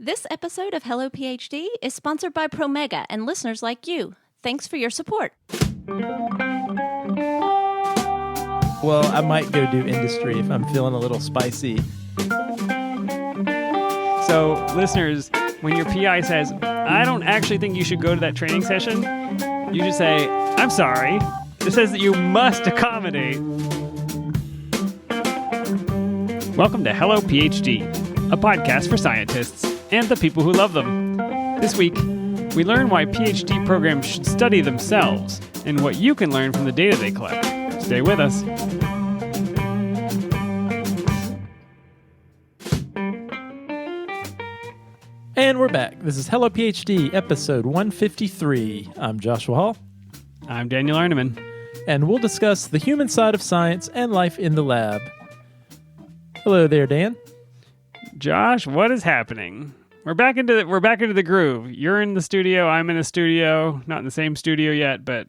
This episode of Hello PhD is sponsored by Promega and listeners like you. Thanks for your support. Well, I might go do industry if I'm feeling a little spicy. So, listeners, when your PI says, I don't actually think you should go to that training session, you just say, I'm sorry. It says that you must accommodate. Welcome to Hello PhD, a podcast for scientists and the people who love them. This week, we learn why PhD programs should study themselves and what you can learn from the data they collect. Stay with us. And we're back. This is Hello PhD, episode 153. I'm Joshua Hall. I'm Daniel Arneman. And we'll discuss the human side of science and life in the lab. Hello there, Dan. Josh, what is happening? We're back into the groove. You're in the studio, I'm in a studio, not in the same studio yet, but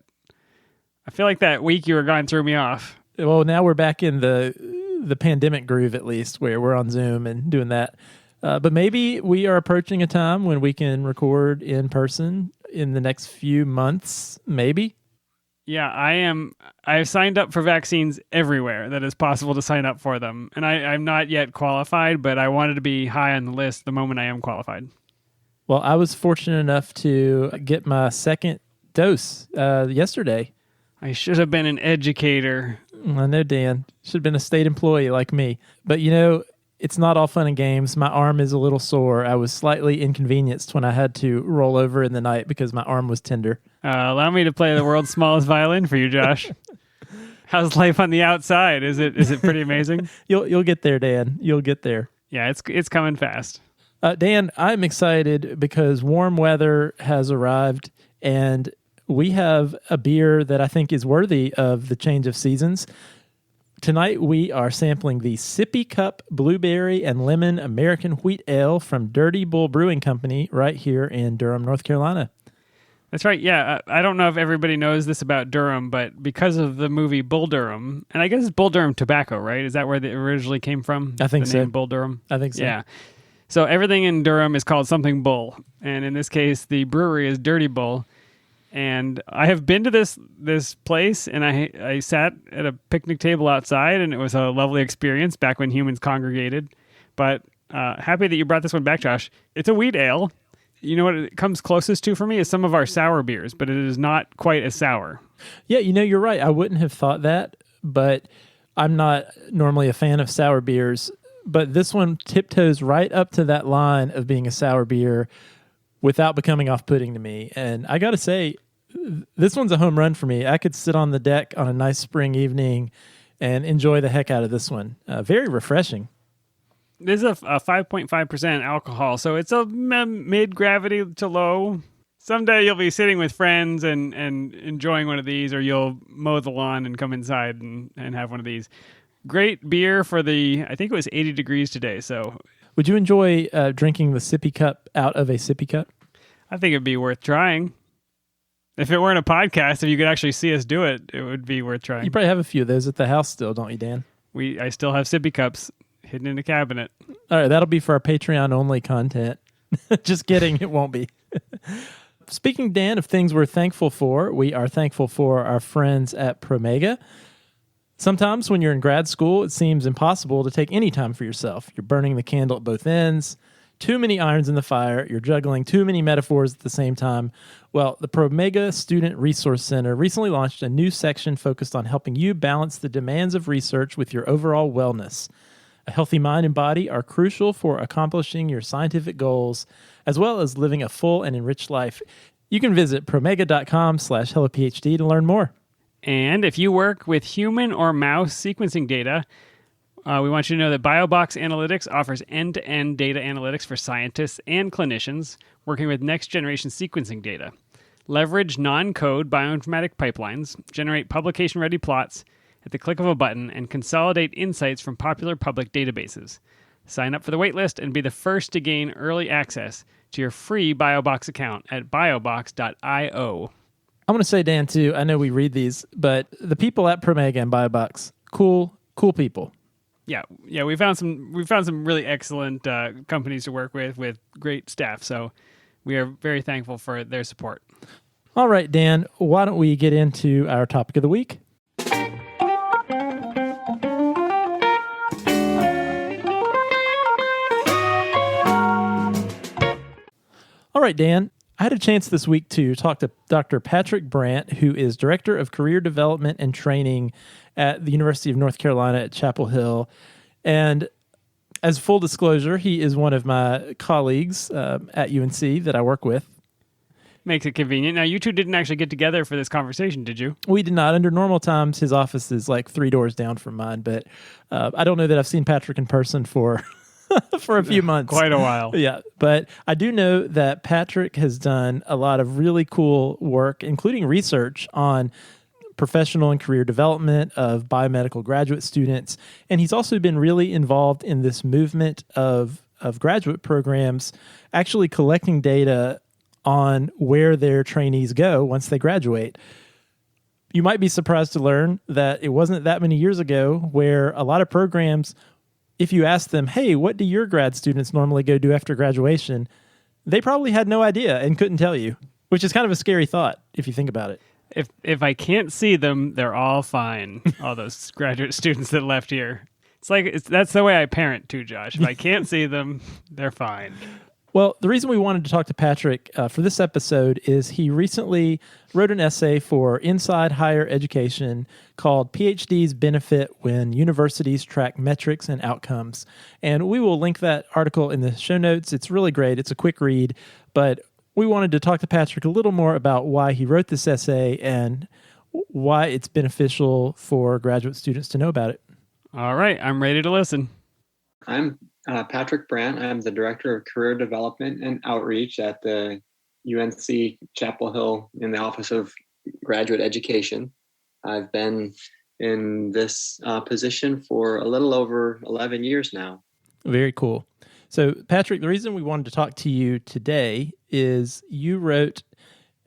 I feel like that week you were gone threw me off. Well, now we're back in the pandemic groove, at least, where we're on Zoom and doing that. But maybe we are approaching a time when we can record in person in the next few months, maybe. Yeah, I've signed up for vaccines everywhere that is possible to sign up for them. And I'm not yet qualified, but I wanted to be high on the list the moment I am qualified. Well, I was fortunate enough to get my second dose yesterday. I should have been an educator. I know, Dan. Should have been a state employee like me. But, you know, it's not all fun and games. My arm is a little sore. I was slightly inconvenienced when I had to roll over in the night because my arm was tender. Allow me to play the world's smallest violin for you, Josh. How's life on the outside? Is it pretty amazing? You'll get there, Dan. You'll get there. Yeah, it's coming fast. Dan, I'm excited because warm weather has arrived, and we have a beer that I think is worthy of the change of seasons. Tonight, we are sampling the Sippy Cup Blueberry and Lemon American Wheat Ale from Dirty Bull Brewing Company right here in Durham, North Carolina. That's right, yeah. I don't know if everybody knows this about Durham, but because of the movie Bull Durham, and I guess it's Bull Durham Tobacco, right? Is that where it originally came from? I think the so. Name Bull Durham? I think so. Yeah. So everything in Durham is called something Bull, and in this case, the brewery is Dirty Bull. And I have been to this place, and I sat at a picnic table outside, and it was a lovely experience back when humans congregated. But happy that you brought this one back, Josh. It's a wheat ale. You know what it comes closest to for me is some of our sour beers, but it is not quite as sour. Yeah, you know, you're right. I wouldn't have thought that, but I'm not normally a fan of sour beers. But this one tiptoes right up to that line of being a sour beer without becoming off-putting to me. And I got to say, this one's a home run for me. I could sit on the deck on a nice spring evening and enjoy the heck out of this one. Very refreshing. This is a 5.5% alcohol, so it's a mid-gravity to low. Someday you'll be sitting with friends and enjoying one of these, or you'll mow the lawn and come inside and have one of these. Great beer for I think it was 80 degrees today, so... Would you enjoy drinking the sippy cup out of a sippy cup? I think it'd be worth trying. If it weren't a podcast, if you could actually see us do it, it would be worth trying. You probably have a few of those at the house still, don't you, Dan? I still have sippy cups hidden in a cabinet. All right, that'll be for our Patreon-only content. Just kidding, it won't be. Speaking, Dan, of things we're thankful for, we are thankful for our friends at Promega. Sometimes when you're in grad school, it seems impossible to take any time for yourself. You're burning the candle at both ends, too many irons in the fire, you're juggling too many metaphors at the same time. Well, the Promega Student Resource Center recently launched a new section focused on helping you balance the demands of research with your overall wellness. A healthy mind and body are crucial for accomplishing your scientific goals, as well as living a full and enriched life. You can visit promega.com/hellophd to learn more. And if you work with human or mouse sequencing data, we want you to know that BioBox Analytics offers end-to-end data analytics for scientists and clinicians working with next-generation sequencing data. Leverage non-code bioinformatic pipelines, generate publication-ready plots at the click of a button, and consolidate insights from popular public databases. Sign up for the waitlist and be the first to gain early access to your free BioBox account at biobox.io. I want to say, Dan, too, I know we read these, but the people at Promega and BioBox, cool people. Yeah, we found some really excellent companies to work with great staff. So we are very thankful for their support. All right, Dan, why don't we get into our topic of the week? All right, Dan, I had a chance this week to talk to Dr. Patrick Brandt, who is Director of Career Development and Training at the University of North Carolina at Chapel Hill. And as full disclosure, he is one of my colleagues at UNC that I work with. Makes it convenient. Now, you two didn't actually get together for this conversation, did you? We did not. Under normal times, his office is like 3 doors down from mine, but I don't know that I've seen Patrick in person for a few months. Quite a while. Yeah, but I do know that Patrick has done a lot of really cool work, including research on professional and career development of biomedical graduate students, and he's also been really involved in this movement of graduate programs actually collecting data on where their trainees go once they graduate. You might be surprised to learn that it wasn't that many years ago where a lot of programs, if you ask them, hey, what do your grad students normally go do after graduation? They probably had no idea and couldn't tell you, which is kind of a scary thought if you think about it. If I can't see them, they're all fine. All those graduate students that left here. That's the way I parent too, Josh. If I can't see them, they're fine. Well, the reason we wanted to talk to Patrick for this episode is he recently wrote an essay for Inside Higher Education called PhDs Benefit When Universities Track Metrics and Outcomes. And we will link that article in the show notes. It's really great. It's a quick read, but we wanted to talk to Patrick a little more about why he wrote this essay and why it's beneficial for graduate students to know about it. All right, I'm ready to listen. I'm Patrick Brandt. I'm the Director of Career Development and Outreach at the UNC Chapel Hill in the Office of Graduate Education. I've been in this position for a little over 11 years now. Very cool. So, Patrick, the reason we wanted to talk to you today is you wrote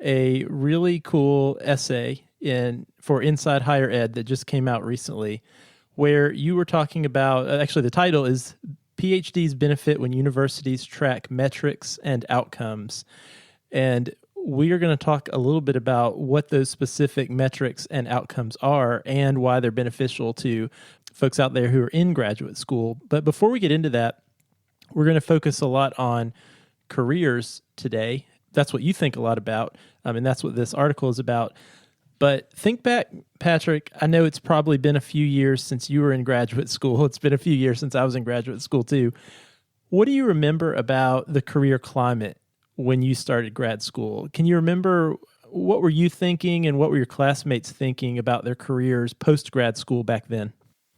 a really cool essay for Inside Higher Ed that just came out recently, where you were talking about, actually the title is PhDs Benefit When Universities Track Metrics and Outcomes. And we are going to talk a little bit about what those specific metrics and outcomes are and why they're beneficial to folks out there who are in graduate school. But before we get into that, we're going to focus a lot on careers today. That's what you think a lot about, and that's what this article is about. But think back, Patrick, I know it's probably been a few years since you were in graduate school. It's been a few years since I was in graduate school too. What do you remember about the career climate when you started grad school? Can you remember what were you thinking and what were your classmates thinking about their careers post-grad school back then?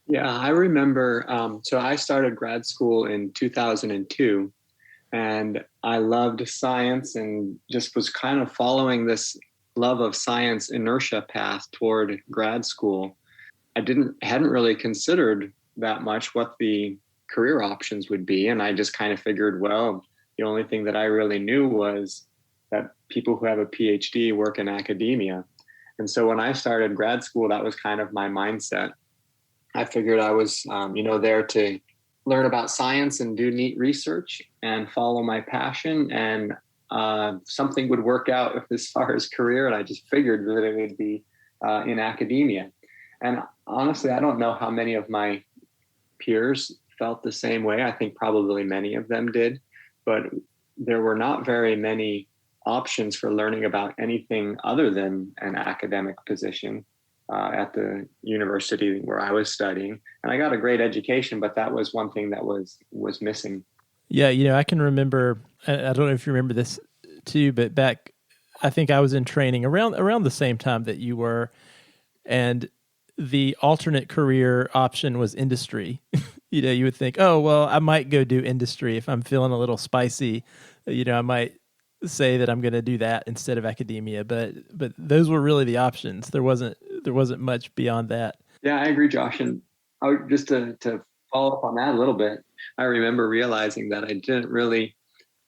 Yeah, I remember. So I started grad school in 2002, and I loved science and just was kind of following this love of science inertia path toward grad school. I hadn't really considered that much what the career options would be. And I just kind of figured, well, the only thing that I really knew was that people who have a PhD work in academia. And so when I started grad school, that was kind of my mindset. I figured I was, there to learn about science and do neat research and follow my passion, and something would work out as far as career. And I just figured that it would be in academia. And honestly, I don't know how many of my peers felt the same way. I think probably many of them did, but there were not very many options for learning about anything other than an academic position at the university where I was studying. And I got a great education, but that was one thing that was missing. Yeah, I can remember, I don't know if you remember this too, but back, I think I was in training around the same time that you were, and the alternate career option was industry. You would think, oh, well, I might go do industry if I'm feeling a little spicy. I might say that I'm going to do that instead of academia, but those were really the options. There wasn't much beyond that. Yeah, I agree, Josh. And just to follow up on that a little bit, I remember realizing that I didn't really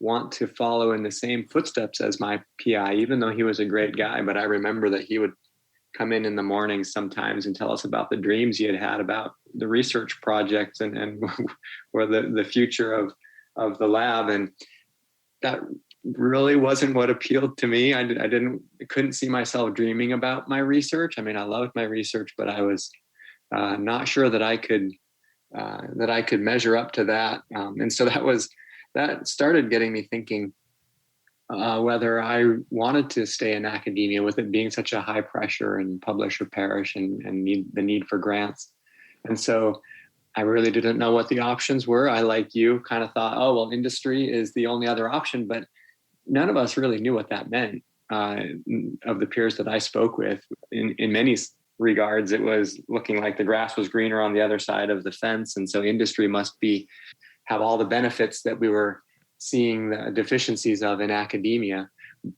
want to follow in the same footsteps as my PI, even though he was a great guy. But I remember that he would come in the mornings sometimes and tell us about the dreams he had about the research projects and or the future of the lab. And that really wasn't what appealed to me. I couldn't see myself dreaming about my research. I mean, I loved my research, but I was not sure that I could measure up to that. And so that started getting me thinking whether I wanted to stay in academia, with it being such a high pressure and publish or perish and the need for grants. And so I really didn't know what the options were. I, like you, kind of thought, oh, well, industry is the only other option, but none of us really knew what that meant. Of the peers that I spoke with, in many regards, it was looking like the grass was greener on the other side of the fence. And so industry must have all the benefits that we were seeing the deficiencies of in academia.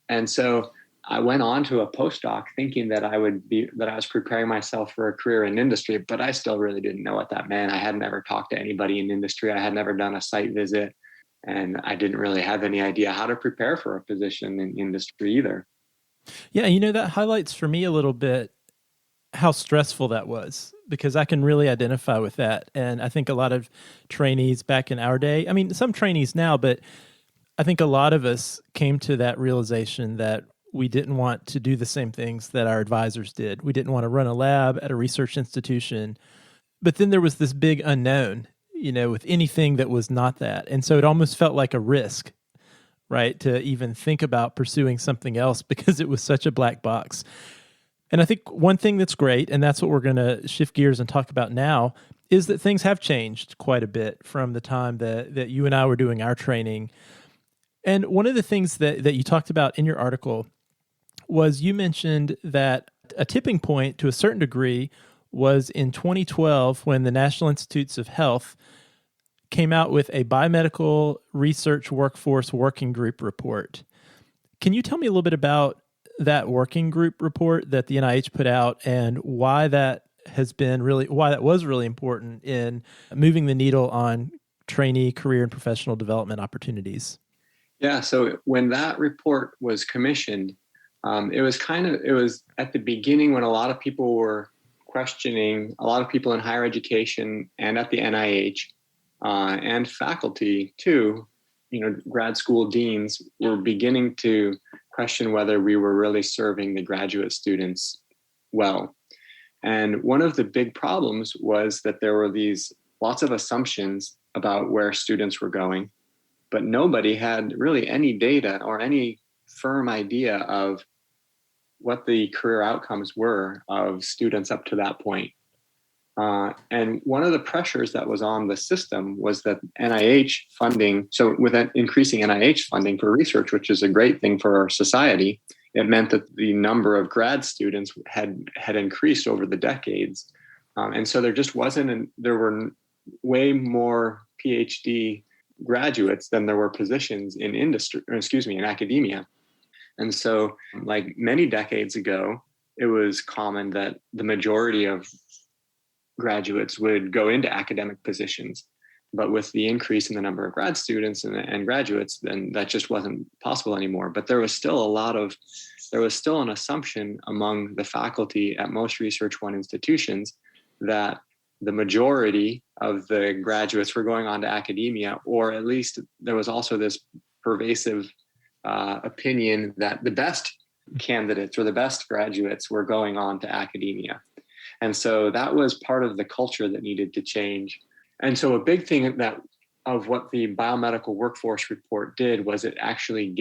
And so I went on to a postdoc thinking that I was preparing myself for a career in industry, but I still really didn't know what that meant. I had never talked to anybody in industry. I had never done a site visit, and I didn't really have any idea how to prepare for a position in industry either. Yeah, that highlights for me a little bit how stressful that was, because I can really identify with that. And I think a lot of trainees back in our day, I mean, some trainees now, but I think a lot of us came to that realization that we didn't want to do the same things that our advisors did. We didn't want to run a lab at a research institution. But then there was this big unknown, with anything that was not that. And so it almost felt like a risk, right, to even think about pursuing something else because it was such a black box. And I think one thing that's great, and that's what we're going to shift gears and talk about now, is that things have changed quite a bit from the time that you and I were doing our training. And one of the things that you talked about in your article was you mentioned that a tipping point to a certain degree was in 2012 when the National Institutes of Health came out with a biomedical research workforce working group report. Can you tell me a little bit about that working group report that the NIH put out and why that was really important in moving the needle on trainee career and professional development opportunities? Yeah, so when that report was commissioned, it was at the beginning when a lot of people were questioning, a lot of people in higher education and at the NIH and faculty too, grad school deans were beginning to question whether we were really serving the graduate students well. And one of the big problems was that there were lots of assumptions about where students were going, but nobody had really any data or any firm idea of what the career outcomes were of students up to that point. And one of the pressures that was on the system was that NIH funding, so with that increasing NIH funding for research, which is a great thing for our society, it meant that the number of grad students had increased over the decades. And so there were way more PhD graduates than there were positions in in academia. And so, like many decades ago, it was common that the majority of graduates would go into academic positions. But with the increase in the number of grad students and graduates, then that just wasn't possible anymore. But there was still an assumption among the faculty at most Research One institutions that the majority of the graduates were going on to academia, or at least there was also this pervasive opinion that the best candidates or the best graduates were going on to academia. And so that was part of the culture that needed to change. And so a big thing of what the biomedical workforce report did was it actually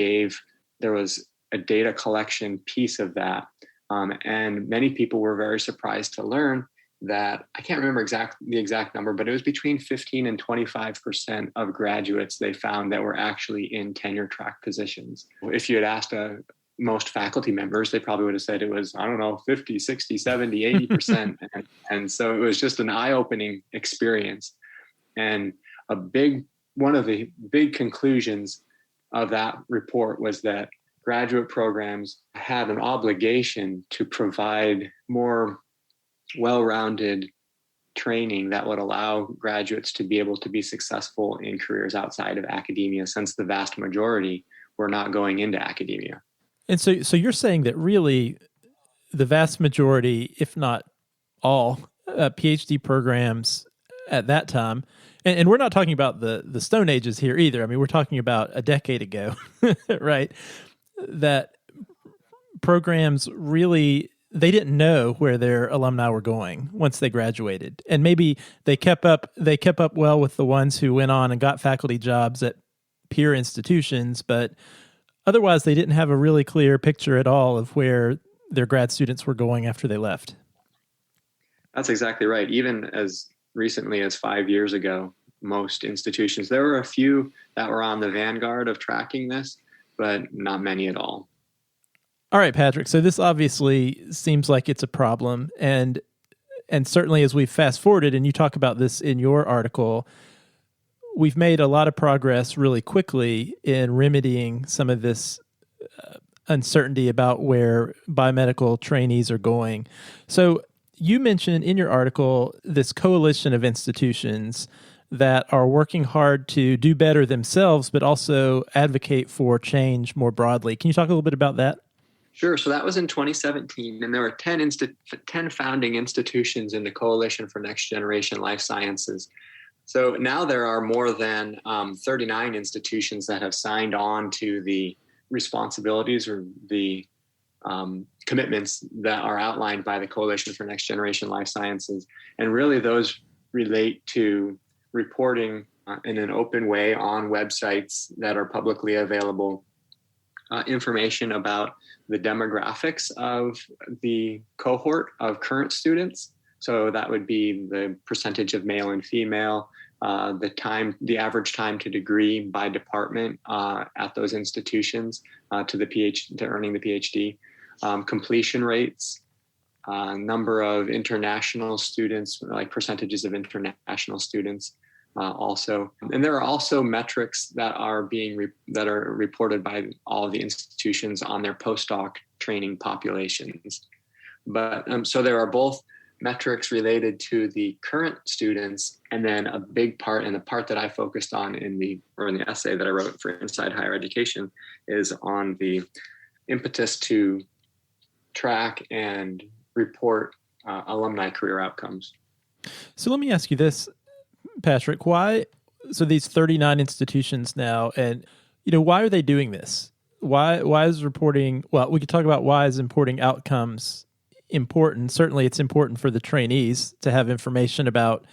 there was a data collection piece of that. And many people were very surprised to learn that, I can't remember the exact number, but it was between 15 and 25% of graduates they found that were actually in tenure-track positions. If you had asked most faculty members, they probably would have said it was, 50, 60, 70, 80%. And so it was just an eye-opening experience. And one of the big conclusions of that report was that graduate programs had an obligation to provide more well-rounded training that would allow graduates to be able to be successful in careers outside of academia, since the vast majority were not going into academia. And so you're saying that really the vast majority, if not all, PhD programs at that time, and we're not talking about the Stone Ages here either. I mean, we're talking about a decade ago, right? That programs really, they didn't know where their alumni were going once they graduated, and maybe they kept up well with the ones who went on and got faculty jobs at peer institutions, but otherwise they didn't have a really clear picture at all of where their grad students were going after they left. That's exactly right. Even as recently as 5 years ago, most institutions, there were a few that were on the vanguard of tracking this, but not many at all. All right, Patrick. So this obviously seems like it's a problem, and certainly as we fast forwarded, and you talk about this in your article, we've made a lot of progress really quickly in remedying some of this uncertainty about where biomedical trainees are going. So you mentioned in your article this coalition of institutions that are working hard to do better themselves, but also advocate for change more broadly. Can you talk a little bit about that? Sure. So that was in 2017, and there were 10 founding institutions in the Coalition for Next Generation Life Sciences. So now there are more than 39 institutions that have signed on to the responsibilities or the commitments that are outlined by the Coalition for Next Generation Life Sciences. And really those relate to reporting in an open way on websites that are publicly available, information about the demographics of the cohort of current students. So that would be the percentage of male and female, the average time to degree by department at those institutions to earning the PhD, completion rates, number of international students, like percentages of international students also. And there are also metrics that are reported by all of the institutions on their postdoc training populations. But so there are both metrics related to the current students, and then a big part, and the part that I focused on in the essay that I wrote for Inside Higher Education, is on the impetus to track and report alumni career outcomes. So let me ask you this, Patrick, so these 39 institutions now, and why are they doing this? Why is reporting, well, we could talk about why is reporting outcomes important. Certainly it's important for the trainees to have information about,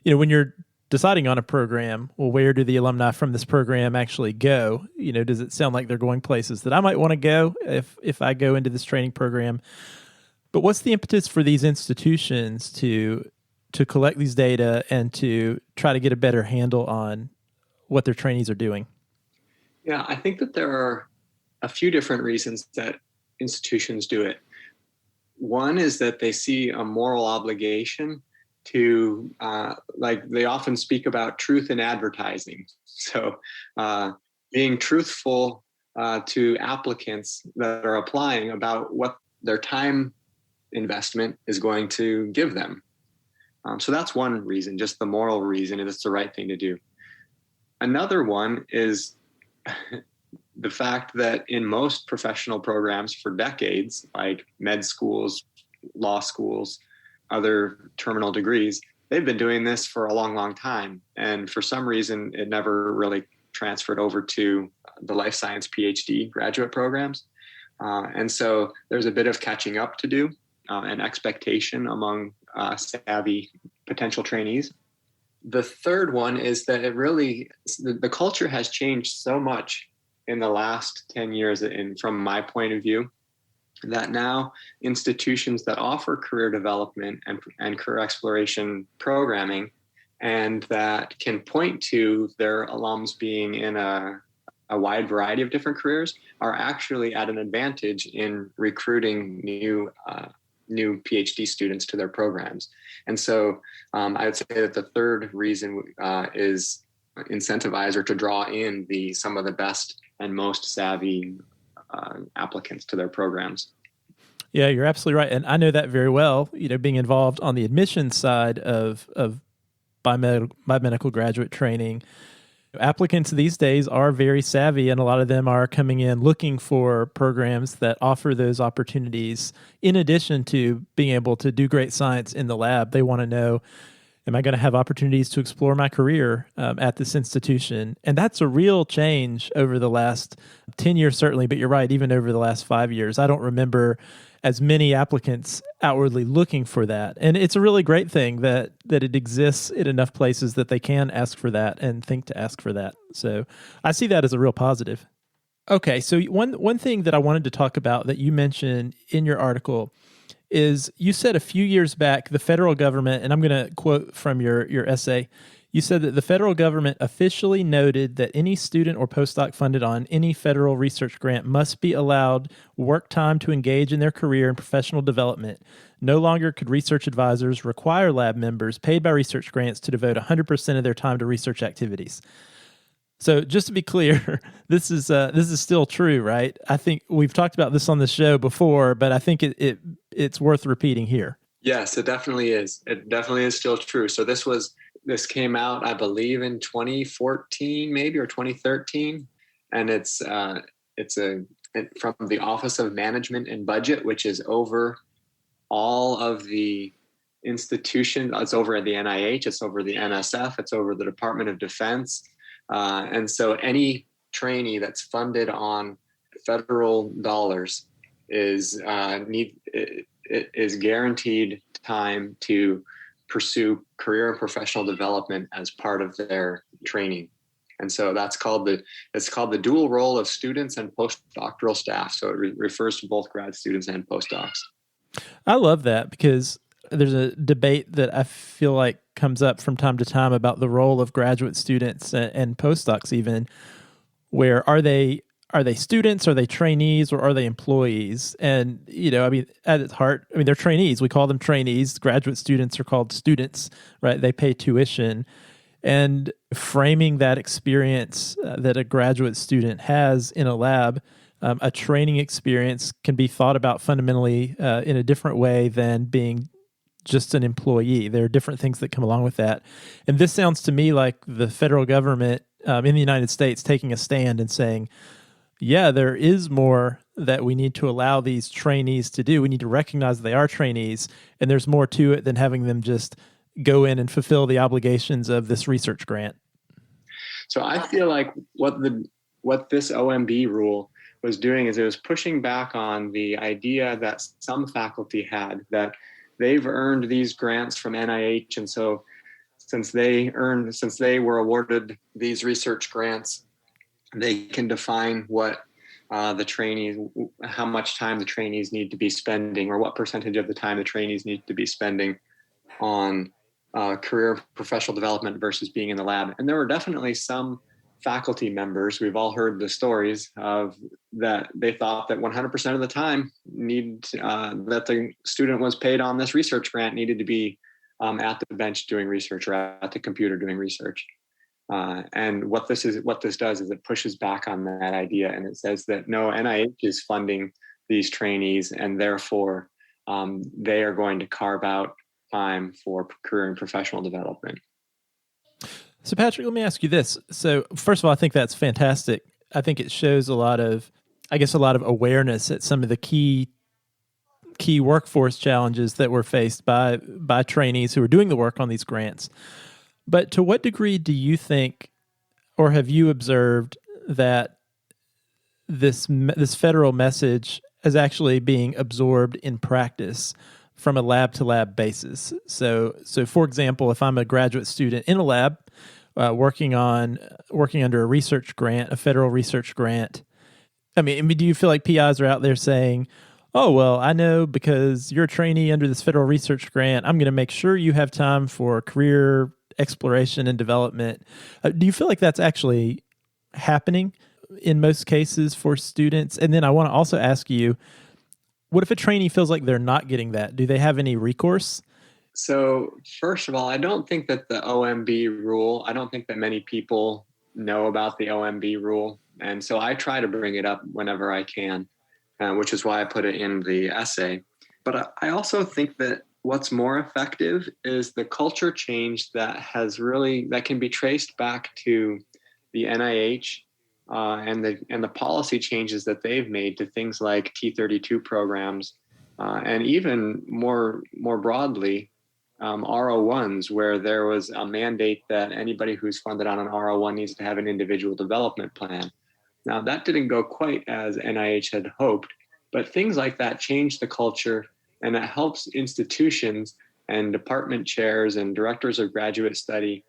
when you're deciding on a program, well, where do the alumni from this program actually go? Does it sound like they're going places that I might want to go if I go into this training program? But what's the impetus for these institutions to collect these data and to try to get a better handle on what their trainees are doing? Yeah, I think that there are a few different reasons that institutions do it. One is that they see a moral obligation to, they often speak about truth in advertising. So being truthful to applicants that are applying about what their time investment is going to give them. So that's one reason, just the moral reason, and it's the right thing to do. Another one is the fact that in most professional programs for decades, like med schools, law schools, other terminal degrees, they've been doing this for a long, long time. And for some reason, it never really transferred over to the life science PhD graduate programs. And so there's a bit of catching up to do, and expectation among savvy potential trainees. The third one is that the culture has changed so much in the last 10 years, and from my point of view, that now institutions that offer career development and career exploration programming, and that can point to their alums being in a wide variety of different careers, are actually at an advantage in recruiting new PhD students to their programs. And so I would say that the third reason is incentivize or to draw in some of the best and most savvy applicants to their programs. Yeah, you're absolutely right. And I know that very well, being involved on the admissions side of biomedical graduate training. Applicants these days are very savvy, and a lot of them are coming in looking for programs that offer those opportunities. In addition to being able to do great science in the lab, they want to know, am I going to have opportunities to explore my career at this institution? And that's a real change over the last 10 years, certainly, but you're right, even over the last 5 years. I don't remember as many applicants outwardly looking for that. And it's a really great thing that it exists in enough places that they can ask for that and think to ask for that. So I see that as a real positive. Okay, so one thing that I wanted to talk about that you mentioned in your article is you said a few years back, the federal government, and I'm going to quote from your essay, you said that the federal government officially noted that any student or postdoc funded on any federal research grant must be allowed work time to engage in their career and professional development. No longer could research advisors require lab members paid by research grants to devote 100% of their time to research activities. So just to be clear, this is still true, right? I think we've talked about this on the show before, but I think it's worth repeating here. Yes, it definitely is. It definitely is still true. So this came out, I believe, in 2014, maybe, or 2013, and it's from the Office of Management and Budget, which is over all of the institutions. It's over the NIH, it's over the NSF, it's over the Department of Defense, and so any trainee that's funded on federal dollars is guaranteed time to pursue career and professional development as part of their training. And so it's called the dual role of students and postdoctoral staff. So it refers to both grad students and postdocs. I love that because there's a debate that I feel like comes up from time to time about the role of graduate students and postdocs even, where are they students, are they trainees, or are they employees? And, at its heart, they're trainees. We call them trainees. Graduate students are called students, right? They pay tuition. And framing that experience that a graduate student has in a lab, a training experience can be thought about fundamentally in a different way than being just an employee. There are different things that come along with that. And this sounds to me like the federal government in the United States taking a stand and saying, yeah, there is more that we need to allow these trainees to do. We need to recognize they are trainees, and there's more to it than having them just go in and fulfill the obligations of this research grant. So I feel like what this OMB rule was doing is it was pushing back on the idea that some faculty had that they've earned these grants from NIH, and so since they were awarded these research grants, they can define what how much time the trainees need to be spending, or what percentage of the time the trainees need to be spending on career professional development versus being in the lab. And there were definitely some faculty members, we've all heard the stories of that they thought that 100% of the time that the student was paid on this research grant needed to be at the bench doing research or at the computer doing research. And what this does is it pushes back on that idea, and it says that no, NIH is funding these trainees, and therefore they are going to carve out time for career and professional development. So Patrick, let me ask you this. So first of all, I think that's fantastic. I think it shows a lot of awareness at some of the key workforce challenges that were faced by trainees who are doing the work on these grants. But to what degree do you think, or have you observed, that this federal message is actually being absorbed in practice from a lab-to-lab basis? So for example, if I'm a graduate student in a lab working under a research grant, a federal research grant, do you feel like PIs are out there saying, oh, well, I know because you're a trainee under this federal research grant, I'm going to make sure you have time for career exploration and development? Do you feel like that's actually happening in most cases for students? And then I want to also ask you, what if a trainee feels like they're not getting that? Do they have any recourse? So first of all, I don't think that the OMB rule, I don't think that many people know about the OMB rule. And so I try to bring it up whenever I can, which is why I put it in the essay. But I also think that what's more effective is the culture change that can be traced back to the NIH and the policy changes that they've made to things like T32 programs, and even more broadly, R01s, where there was a mandate that anybody who's funded on an R01 needs to have an individual development plan. Now, that didn't go quite as NIH had hoped, but things like that change the culture, and it helps institutions and department chairs and directors of graduate study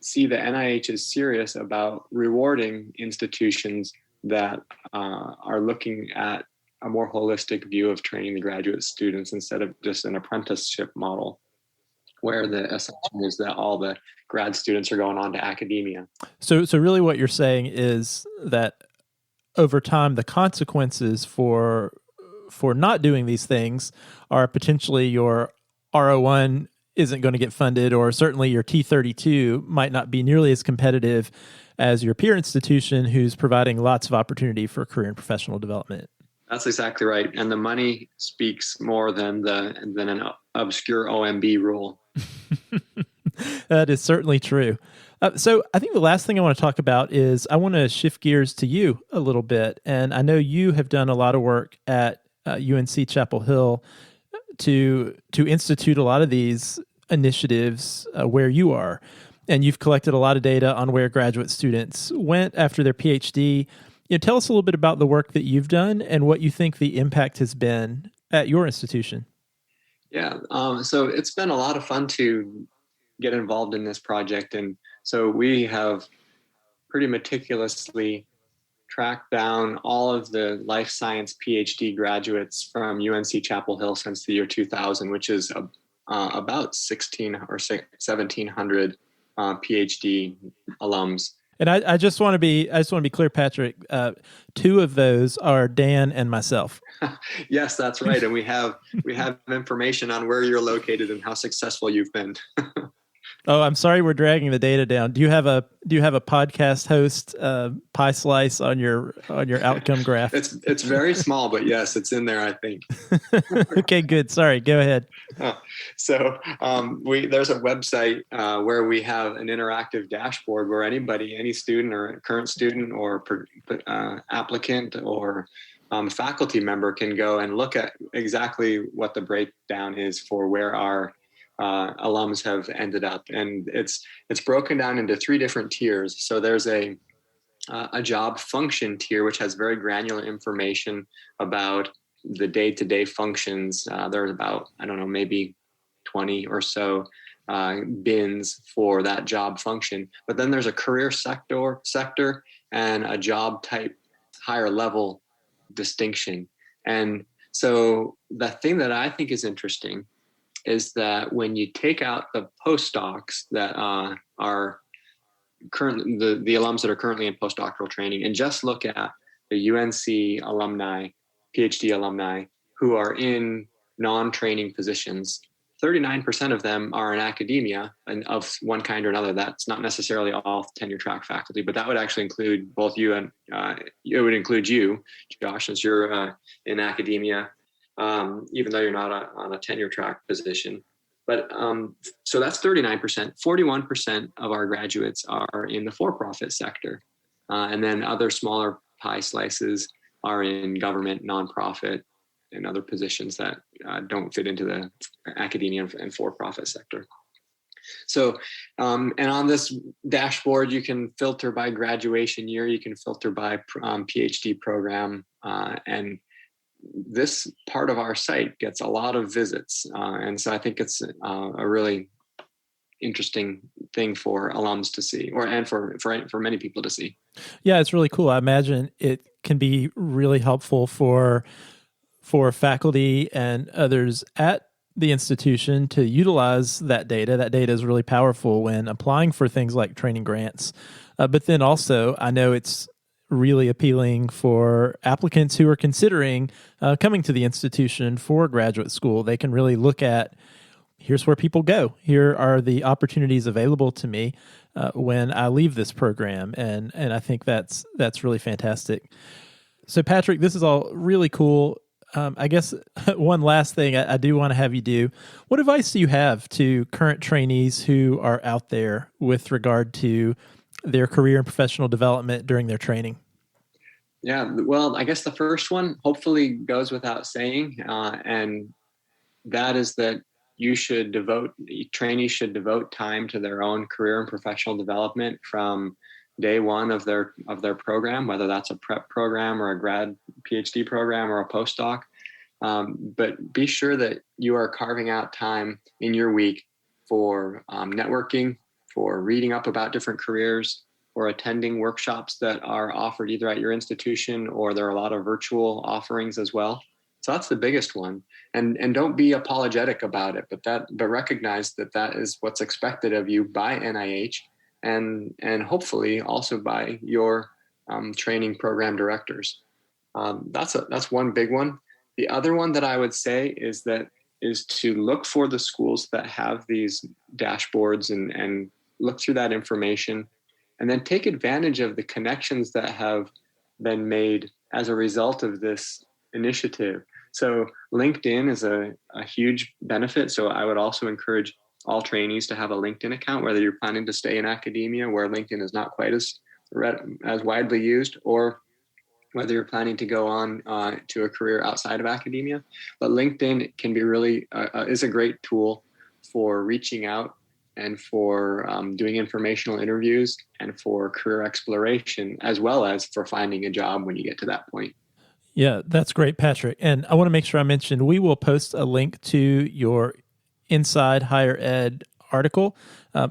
see that NIH is serious about rewarding institutions that are looking at a more holistic view of training the graduate students instead of just an apprenticeship model, where the assumption is that all the grad students are going on to academia. So really what you're saying is that over time, the consequences for not doing these things are potentially your R01 isn't going to get funded, or certainly your T32 might not be nearly as competitive as your peer institution who's providing lots of opportunity for career and professional development. That's exactly right. And the money speaks more than an obscure OMB rule. That is certainly true. So I think the last thing I want to talk about is I want to shift gears to you a little bit. And I know you have done a lot of work at UNC Chapel Hill to institute a lot of these initiatives where you are. And you've collected a lot of data on where graduate students went after their PhD. Tell us a little bit about the work that you've done and what you think the impact has been at your institution. Yeah, so it's been a lot of fun to get involved in this project. And so we have pretty meticulously tracked down all of the life science PhD graduates from UNC Chapel Hill since the year 2000, which is about 1,600 or 1,700 PhD alums. And I just want to be clear, Patrick. Two of those are Dan and myself. Yes, that's right. And we have information on where you're located and how successful you've been. Oh, I'm sorry we're dragging the data down. Do you have a podcast host pie slice on your outcome graph? It's very small, but yes, it's in there, I think. Okay, good. Sorry, go ahead. So there's a website where we have an interactive dashboard where any student or current student or applicant or faculty member can go and look at exactly what the breakdown is for where our alums have ended up. And it's broken down into 3 different tiers. So there's a job function tier, which has very granular information about the day-to-day functions. There's about, maybe 20 or so bins for that job function. But then there's a career sector and a job type higher level distinction. And so the thing that I think is interesting is that when you take out the postdocs that are currently the alums that are currently in postdoctoral training and just look at the UNC alumni, PhD alumni who are in non-training positions, 39% of them are in academia and of one kind or another. That's not necessarily all tenure-track faculty, but that would actually include both you and it would include you, Josh, since you're in academia. Even though you're not on a tenure-track position. But so that's 39%. 41% of our graduates are in the for-profit sector. And then other smaller pie slices are in government, nonprofit, and other positions that don't fit into the academia and for-profit sector. So, and on this dashboard, you can filter by graduation year, you can filter by PhD program, and this part of our site gets a lot of visits. And so I think it's a really interesting thing for alums to see, and for many people to see. Yeah, it's really cool. I imagine it can be really helpful for faculty and others at the institution to utilize that data. That data is really powerful when applying for things like training grants. But then also, I know it's really appealing for applicants who are considering coming to the institution for graduate school. They can really look at, here's where people go. Here are the opportunities available to me when I leave this program. And I think that's really fantastic. So Patrick, this is all really cool. I guess one last thing I do want to have you do. What advice do you have to current trainees who are out there with regard to their career and professional development during their training? Yeah, well, I guess the first one hopefully goes without saying, and that is that trainees should devote time to their own career and professional development from day one of their program, whether that's a prep program or a grad PhD program or a postdoc. But be sure that you are carving out time in your week for networking, for reading up about different careers, or attending workshops that are offered either at your institution, or there are a lot of virtual offerings as well. So that's the biggest one. And don't be apologetic about it, but recognize that is what's expected of you by NIH and hopefully also by your training program directors. That's one big one. The other one that I would say is to look for the schools that have these dashboards and look through that information, and then take advantage of the connections that have been made as a result of this initiative. So LinkedIn is a huge benefit. So I would also encourage all trainees to have a LinkedIn account, whether you're planning to stay in academia where LinkedIn is not quite as widely used, or whether you're planning to go on to a career outside of academia. But LinkedIn can be really is a great tool for reaching out and for doing informational interviews and for career exploration, as well as for finding a job when you get to that point. Yeah, that's great, Patrick. And I want to make sure I mention, we will post a link to your Inside Higher Ed article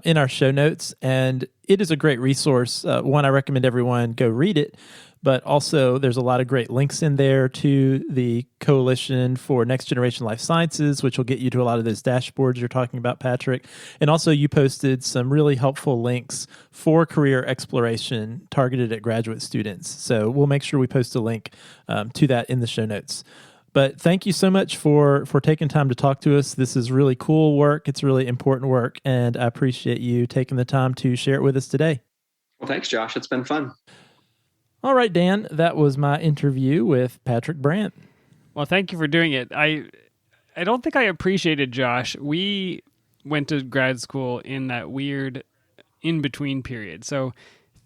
in our show notes. And it is a great resource. One, I recommend everyone go read it. But also, there's a lot of great links in there to the Coalition for Next Generation Life Sciences, which will get you to a lot of those dashboards you're talking about, Patrick. And also, you posted some really helpful links for career exploration targeted at graduate students. So we'll make sure we post a link to that in the show notes. But thank you so much for taking time to talk to us. This is really cool work. It's really important work. And I appreciate you taking the time to share it with us today. Well, thanks, Josh. It's been fun. All right, Dan, that was my interview with Patrick Brandt. Well, thank you for doing it. I don't think I appreciated Josh. We went to grad school in that weird in-between period. So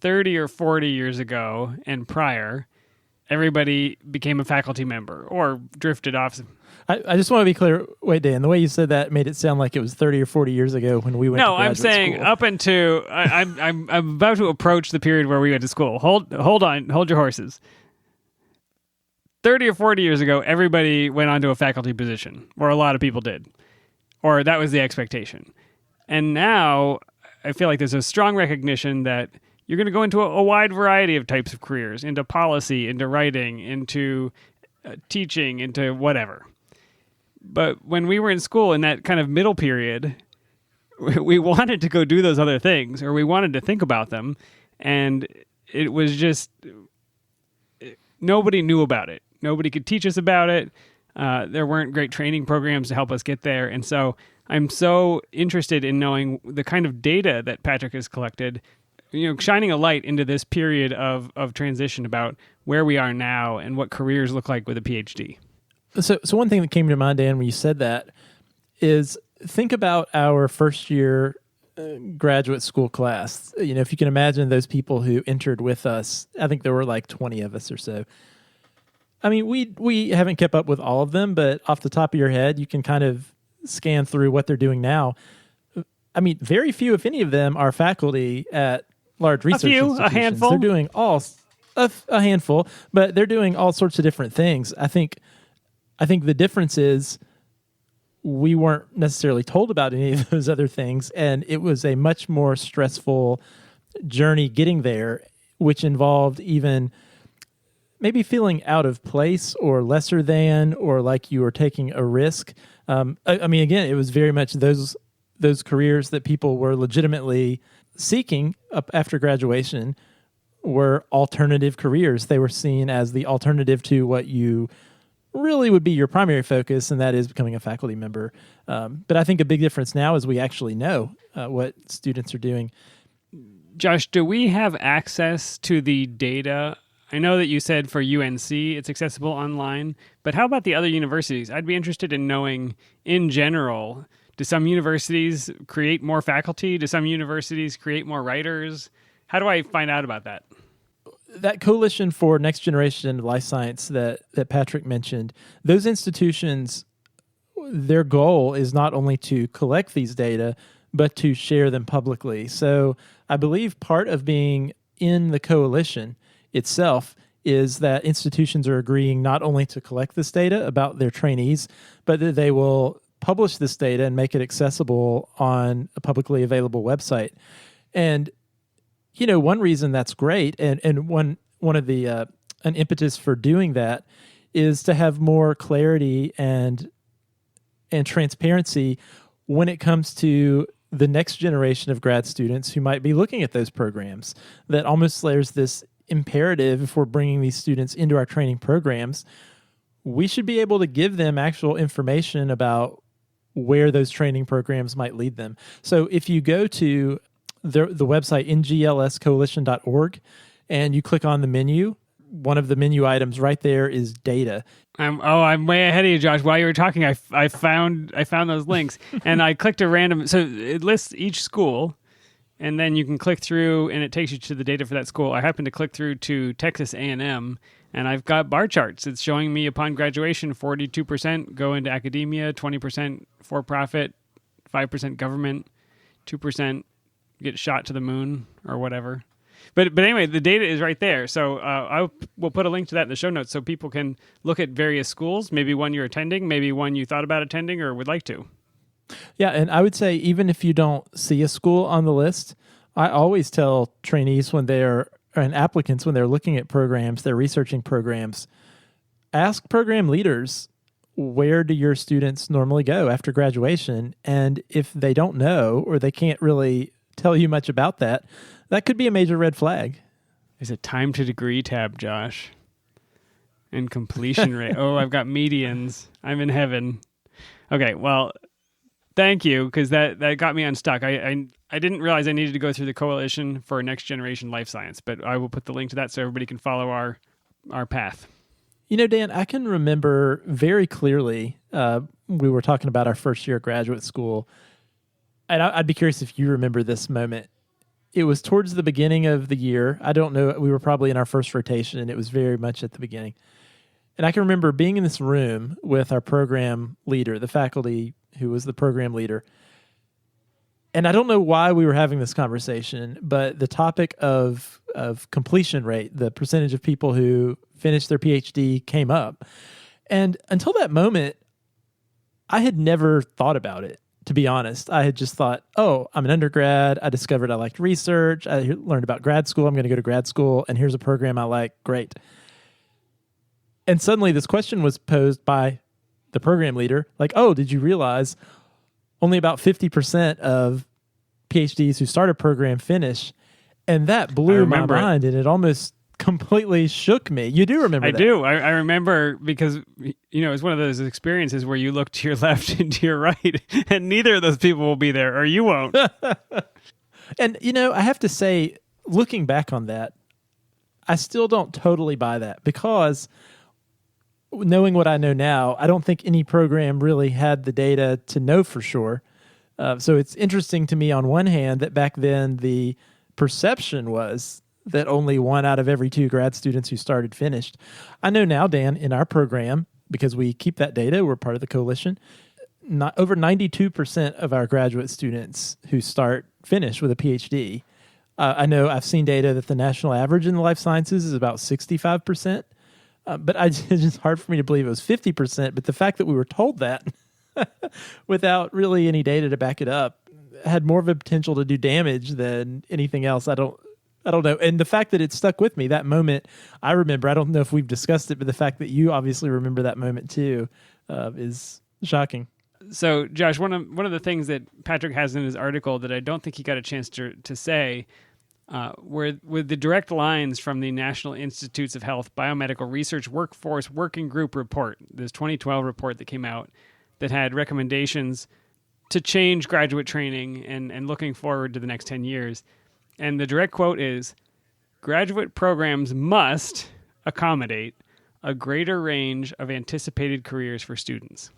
30 or 40 years ago and prior, everybody became a faculty member or drifted off. I just want to be clear. Wait, Dan, the way you said that made it sound like it was 30 or 40 years ago when we went to graduate school. No, I'm saying up until I'm about to approach the period where we went to school. Hold on, hold your horses. 30 or 40 years ago, everybody went on to a faculty position, or a lot of people did, or that was the expectation. And now I feel like there's a strong recognition that you're going to go into a wide variety of types of careers, into policy, into writing, into teaching, into whatever. But when we were in school in that kind of middle period, we wanted to go do those other things, or we wanted to think about them. And it was just, nobody knew about it. Nobody could teach us about it. There weren't great training programs to help us get there. And so I'm so interested in knowing the kind of data that Patrick has collected, shining a light into this period of transition about where we are now and what careers look like with a PhD. So one thing that came to mind, Dan, when you said that, is think about our first year graduate school class. If you can imagine those people who entered with us, I think there were like 20 of us or so. I mean, we haven't kept up with all of them, but off the top of your head, you can kind of scan through what they're doing now. I mean, very few, if any of them, are faculty at large research institutions. A handful. They're doing a handful, but they're doing all sorts of different things. I think the difference is we weren't necessarily told about any of those other things, and it was a much more stressful journey getting there, which involved even maybe feeling out of place or lesser than, or like you were taking a risk. I mean, again, it was very much those careers that people were legitimately seeking up after graduation were alternative careers. They were seen as the alternative to what you really would be your primary focus, and that is becoming a faculty member. But I think a big difference now is we actually know what students are doing. Josh, do we have access to the data? I know that you said for UNC it's accessible online, but how about the other universities? I'd be interested in knowing, in general, do some universities create more faculty? Do some universities create more writers? How do I find out about that? That coalition for next generation life science that Patrick mentioned, those institutions, their goal is not only to collect these data, but to share them publicly. So I believe part of being in the coalition itself is that institutions are agreeing not only to collect this data about their trainees, but that they will publish this data and make it accessible on a publicly available website. And one reason that's great, and one of the an impetus for doing that is to have more clarity and transparency when it comes to the next generation of grad students who might be looking at those programs. That almost there's this imperative, if we're bringing these students into our training programs, we should be able to give them actual information about where those training programs might lead them. So if you go to the website nglscoalition.org and you click on the menu, one of the menu items right there is data. I'm way ahead of you, Josh. While you were talking, I found those links and I clicked a random. So it lists each school, and then you can click through, and it takes you to the data for that school. I happened to click through to Texas A&M, and I've got bar charts. It's showing me upon graduation, 42% go into academia, 20% for-profit, 5% government, 2% get shot to the moon or whatever. But anyway, the data is right there. So I will put a link to that in the show notes so people can look at various schools, maybe one you're attending, maybe one you thought about attending or would like to. Yeah, and I would say even if you don't see a school on the list, I always tell trainees and applicants when they're looking at programs, they're researching programs, ask program leaders, where do your students normally go after graduation? And if they don't know or they can't really tell you much about that, that could be a major red flag. There's a time to degree tab, Josh. And completion rate. Oh, I've got medians. I'm in heaven. Okay, well, thank you, because that got me unstuck. I didn't realize I needed to go through the Coalition for Next Generation Life Science, but I will put the link to that so everybody can follow our path. Dan, I can remember very clearly, we were talking about our first year of graduate school, and I'd be curious if you remember this moment. It was towards the beginning of the year. I don't know. We were probably in our first rotation, and it was very much at the beginning. And I can remember being in this room with our program leader, the faculty who was the program leader. And I don't know why we were having this conversation, but the topic of completion rate, the percentage of people who finished their PhD, came up. And until that moment, I had never thought about it. To be honest, I had just thought, oh, I'm an undergrad. I discovered I liked research. I learned about grad school. I'm going to go to grad school, and here's a program I like. Great. And suddenly this question was posed by the program leader, like, oh, did you realize only about 50% of PhDs who start a program finish? And that blew my mind, and it almost completely shook me. You do remember that? I do. I remember because, it's one of those experiences where you look to your left and to your right, and neither of those people will be there, or you won't. And, I have to say, looking back on that, I still don't totally buy that, because knowing what I know now, I don't think any program really had the data to know for sure. So it's interesting to me on one hand that back then the perception was that only 1 out of every 2 grad students who started finished. I know now, Dan, in our program, because we keep that data, we're part of the coalition, over 92% of our graduate students who start finish with a PhD. I know I've seen data that the national average in the life sciences is about 65%, but it's just hard for me to believe it was 50%. But the fact that we were told that without really any data to back it up had more of a potential to do damage than anything else. I don't know. And the fact that it stuck with me, that moment, I remember. I don't know if we've discussed it, but the fact that you obviously remember that moment too is shocking. So, Josh, one of the things that Patrick has in his article that I don't think he got a chance to say were the direct lines from the National Institutes of Health Biomedical Research Workforce Working Group report, this 2012 report that came out that had recommendations to change graduate training and looking forward to the next 10 years. And the direct quote is, graduate programs must accommodate a greater range of anticipated careers for students.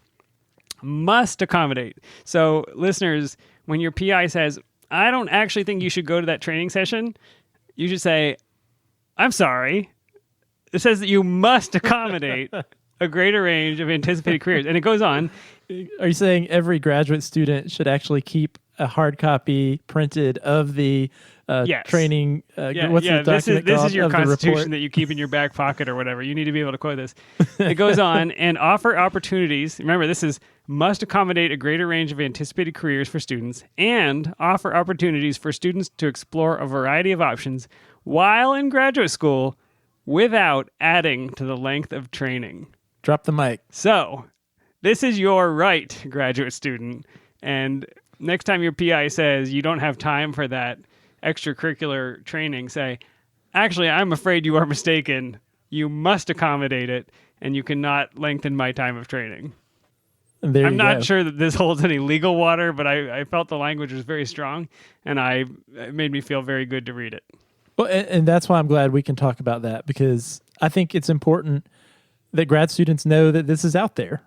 Must accommodate. So listeners, when your PI says, I don't actually think you should go to that training session, you should say, I'm sorry. It says that you must accommodate a greater range of anticipated careers. And it goes on. Are you saying every graduate student should actually keep a hard copy printed of the Yes. training? What's the this document is called? your Of the constitution report? that you keep in your back pocket or whatever. You need to be able to quote this. It goes on, and offer opportunities. Remember, this is must accommodate a greater range of anticipated careers for students and offer opportunities for students to explore a variety of options while in graduate school without adding to the length of training. Drop the mic. So, this is your right, graduate student. And next time your PI says you don't have time for that extracurricular training, say, actually, I'm afraid you are mistaken. You must accommodate it, and you cannot lengthen my time of training. And there I'm you not go. sure that this holds any legal water, but I felt the language was very strong, and it made me feel very good to read it. Well, and that's why I'm glad we can talk about that, because I think it's important that grad students know that this is out there,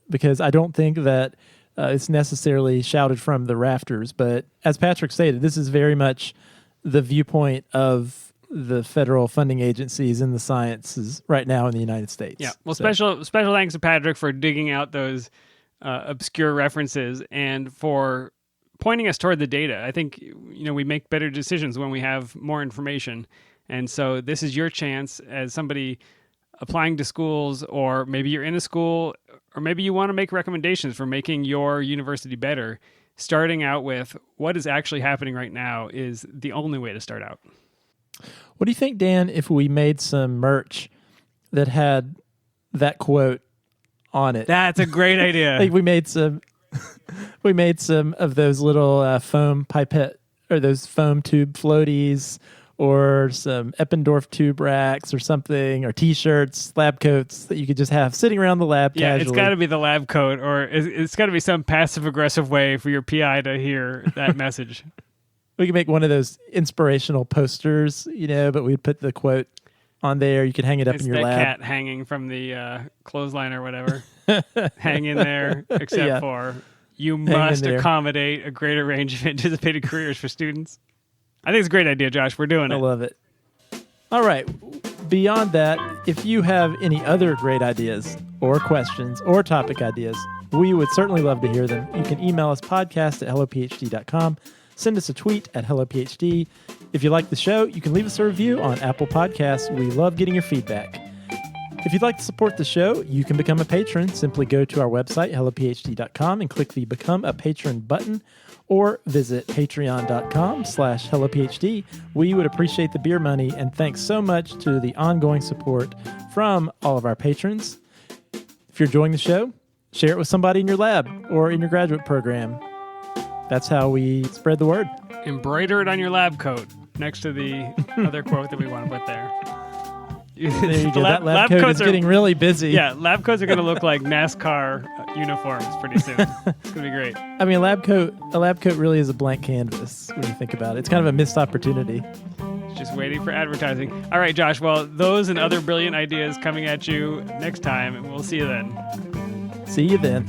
because I don't think that it's necessarily shouted from the rafters. But as Patrick stated, this is very much the viewpoint of the federal funding agencies in the sciences right now in the United States. Yeah. Well, So- special thanks to Patrick for digging out those obscure references and for pointing us toward the data. I think we make better decisions when we have more information, and so this is your chance as somebody applying to schools, or maybe you're in a school, or maybe you want to make recommendations for making your university better. Starting out with what is actually happening right now is the only way to start out. What do you think, Dan, if we made some merch that had that quote on it? That's a great idea. Like we made some of those little foam pipette or those foam tube floaties, or some Eppendorf tube racks or something, or T-shirts, lab coats that you could just have sitting around the lab Yeah, casually. it's got to be the lab coat, or it's got to be some passive-aggressive way for your PI to hear that message. We could make one of those inspirational posters, but we'd put the quote on there. You could hang it up It's in your that lab. cat hanging from the clothesline or whatever. Hang in there, except Yeah. for you in must there. accommodate a greater range of anticipated careers for students. I think it's a great idea, Josh. We're doing I it. love it. All right. Beyond that, if you have any other great ideas or questions or topic ideas, we would certainly love to hear them. You can email us podcast@hellophd.com. Send us a tweet at hellophd. If you like the show, you can leave us a review on Apple Podcasts. We love getting your feedback. If you'd like to support the show, you can become a patron. Simply go to our website, hellophd.com, and click the Become a Patron button, or visit patreon.com/hellophd. We would appreciate the beer money, and thanks so much to the ongoing support from all of our patrons. If you're enjoying the show, share it with somebody in your lab or in your graduate program. That's how we spread the word. Embroider it on your lab coat next to the other quote that we want to put there. There you go. That lab coat is getting really busy. Yeah, lab coats are going to look like NASCAR uniforms pretty soon. It's going to be great. I mean, a lab coat really is a blank canvas when you think about it. It's kind of a missed opportunity. Just waiting for advertising. All right, Josh. Well, those and other brilliant ideas coming at you next time, and we'll see you then. See you then.